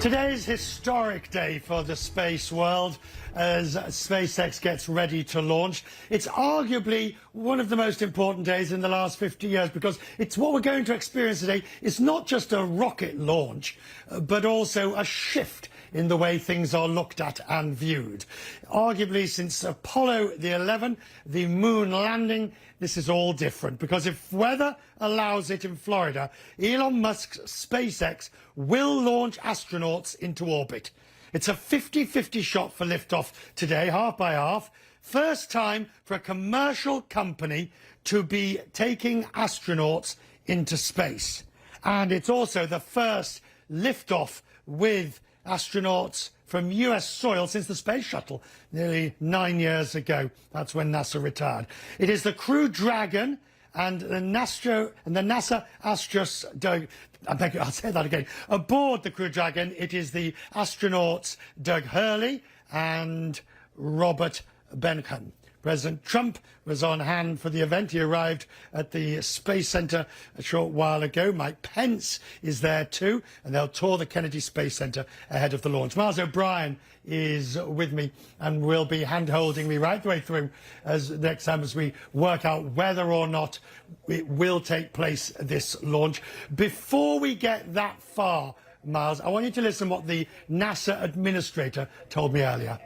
Today's historic day for the space world as SpaceX gets ready to launch. It's arguably one of the most important days in the last 50 years because it's what we're going to experience today. It's not just a rocket launch, but also a shift in the way things are looked at and viewed. Arguably, since Apollo the 11, the moon landing, this is all different because if weather allows it in Florida, Elon Musk's SpaceX will launch astronauts into orbit. It's a 50-50 shot for liftoff today, half by half. First time for a commercial company to be taking astronauts into space. And it's also the first liftoff with astronauts from US soil since the space shuttle nearly 9 years ago. That's when NASA retired. It is the Crew Dragon and the NASA Astros I'll say that again. Aboard the Crew Dragon, it is the astronauts Doug Hurley and Robert Benham. President Trump was on hand for the event. He arrived at the Space Center a short while ago. Mike Pence is there too, and they'll tour the Kennedy Space Center ahead of the launch. Miles O'Brien is with me and will be hand-holding me right the way through as next time as we work out whether or not it will take place, this launch. Before we get that far, Miles, I want you to listen to what the NASA administrator told me earlier.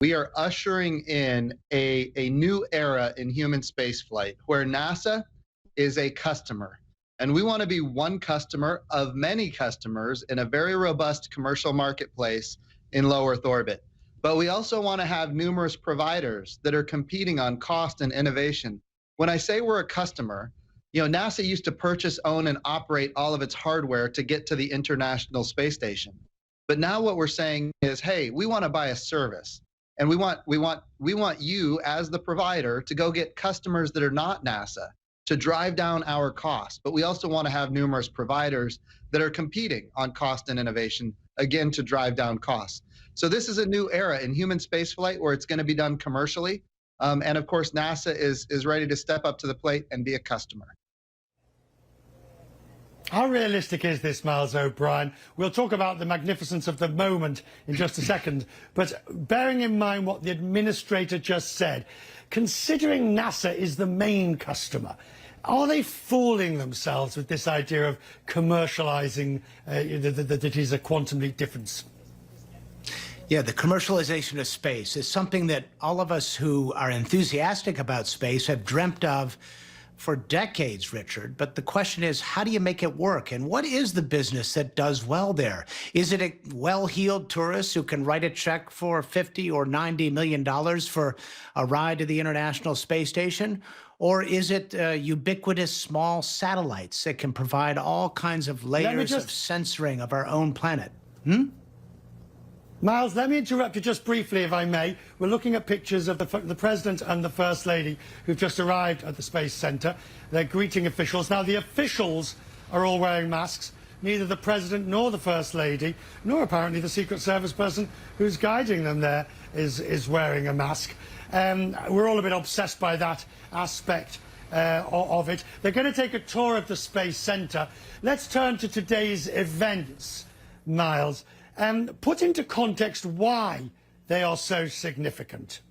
We are ushering in a new era in human spaceflight where NASA is a customer. And we want to be one customer of many customers in a very robust commercial marketplace in low Earth orbit. But we also want to have numerous providers that are competing on cost and innovation. When I say we're a customer, you know, NASA used to purchase, own, and operate all of its hardware to get to the International Space Station. But now what we're saying is, hey, we want to buy a service. And we want you as the provider to go get customers that are not NASA to drive down our costs. But we also want to have numerous providers that are competing on cost and innovation, again, to drive down costs. So this is a new era in human spaceflight where it's going to be done commercially. And of course, NASA is ready to step up to the plate and be a customer. How realistic is this, Miles O'Brien? We'll talk about the magnificence of the moment in just a second. But bearing in mind what the administrator just said, considering NASA is the main customer, are they fooling themselves with this idea of commercializing that it is a quantum leap difference? Yeah, the commercialization of space is something that all of us who are enthusiastic about space have dreamt of for decades, Richard. But the question is, how do you make it work? And what is the business that does well there? Is it a well-heeled tourist who can write a check for $50 or $90 million for a ride to the International Space Station? Or is it ubiquitous small satellites that can provide all kinds of layers of censoring of our own planet? Miles, let me interrupt you just briefly, if I may. We're looking at pictures of the President and the First Lady who've just arrived at the Space Center. They're greeting officials. Now, the officials are all wearing masks. Neither the President nor the First Lady, nor apparently the Secret Service person who's guiding them there is wearing a mask. We're all a bit obsessed by that aspect of it. They're going to take a tour of the Space Center. Let's turn to today's events, Miles. Put into context why they are so significant.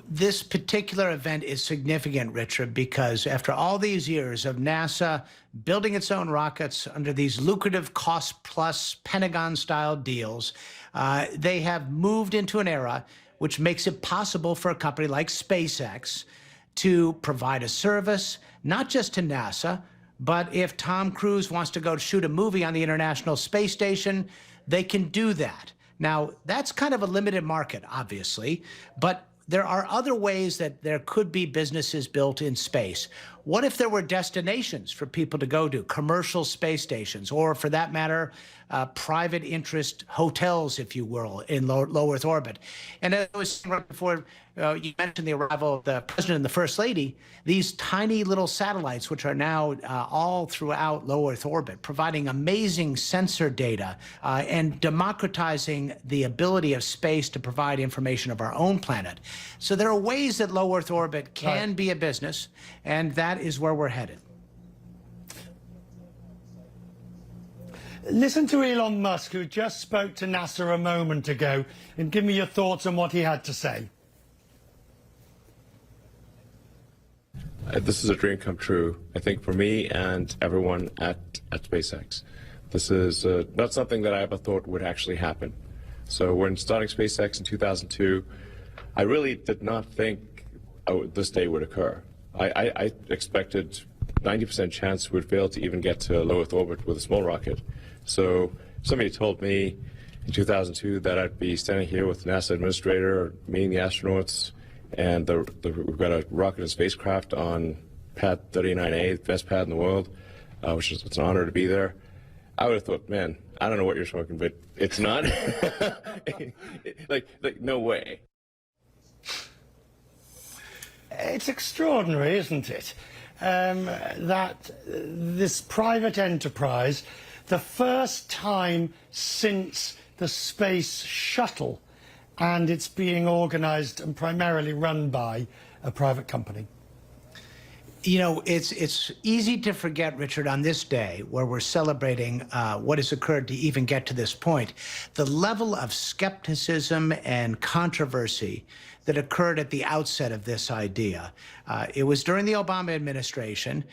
This particular event is significant, Richard, because after all these years of NASA building its own rockets under these lucrative cost-plus Pentagon-style deals, they have moved into an era which makes it possible for a company like SpaceX to provide a service, not just to NASA, but if Tom Cruise wants to go shoot a movie on the International Space Station, they can do that. Now, that's kind of a limited market, obviously, but there are other ways that there could be businesses built in space. What if there were destinations for people to go to, commercial space stations, or for that matter, private interest hotels, if you will, in low Earth orbit? And as I was saying right before you mentioned the arrival of the President and the First Lady, these tiny little satellites, which are now all throughout low Earth orbit, providing amazing sensor data and democratizing the ability of space to provide information of our own planet. So there are ways that low Earth orbit can be a business, and that is where we're headed. Listen to Elon Musk, who just spoke to NASA a moment ago, and give me your thoughts on what he had to say. This is a dream come true, I think, for me and everyone at SpaceX. This is not something that I ever thought would actually happen. So when starting SpaceX in 2002, I really did not think this day would occur. I expected 90% chance we'd fail to even get to low Earth orbit with a small rocket. So somebody told me in 2002 that I'd be standing here with the NASA administrator, meeting the astronauts, and we've got a rocket and spacecraft on pad 39A, the best pad in the world, which is, it's an honor to be there. I would have thought, man, I don't know what you're smoking, but it's not. like no way. It's extraordinary, isn't it, that this private enterprise, the first time since the space shuttle, and it's being organized and primarily run by a private company. You know, it's easy to forget, Richard, on this day where we're celebrating what has occurred to even get to this point, the level of skepticism and controversy that occurred at the outset of this idea. It was during the Obama administration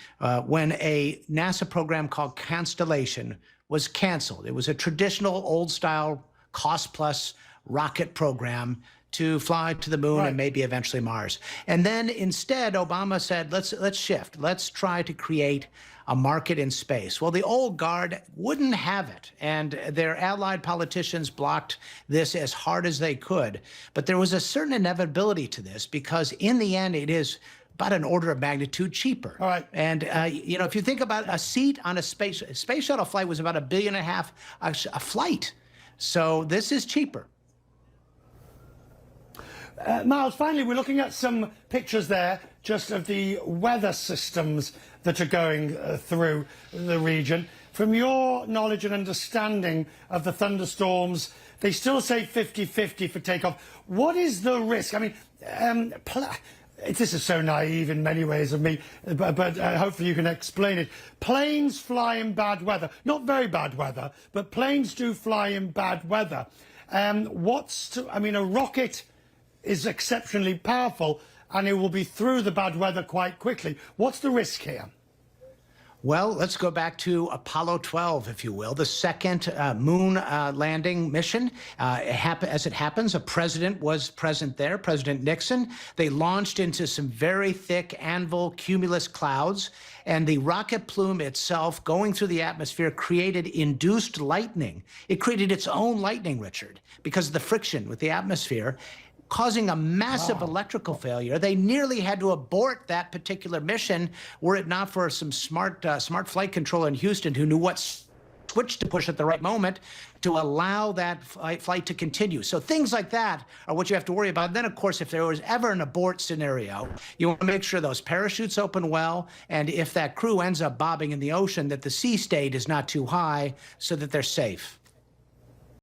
when a NASA program called Constellation was canceled. It was a traditional old-style cost-plus rocket program to fly to the moon and maybe eventually Mars. And then instead, Obama said, let's shift. Let's try to create a market in space. Well, the old guard wouldn't have it, and their allied politicians blocked this as hard as they could. But there was a certain inevitability to this because in the end, it is about an order of magnitude cheaper. All right. And, you know, if you think about a seat on a space shuttle flight was about $1.5 billion a flight. So this is cheaper. Miles, finally, we're looking at some pictures there just of the weather systems that are going through the region. From your knowledge and understanding of the thunderstorms, they still say 50-50 for takeoff. What is the risk? I mean, this is so naive in many ways of me, but hopefully you can explain it. Planes fly in bad weather, not very bad weather, but planes do fly in bad weather. I mean, a rocket is exceptionally powerful and it will be through the bad weather quite quickly. What's the risk here? Well, let's go back to Apollo 12, if you will, the second moon landing mission. As it happens, a president was present there, President Nixon. They launched into some very thick anvil cumulus clouds, and the rocket plume itself going through the atmosphere created induced lightning. It created its own lightning, Richard, because of the friction with the atmosphere, causing a massive electrical failure. They nearly had to abort that particular mission were it not for some smart flight controller in Houston who knew what switch to push at the right moment to allow that flight to continue. So things like that are what you have to worry about. Then, of course, if there was ever an abort scenario, you want to make sure those parachutes open well, and if that crew ends up bobbing in the ocean, that the sea state is not too high so that they're safe.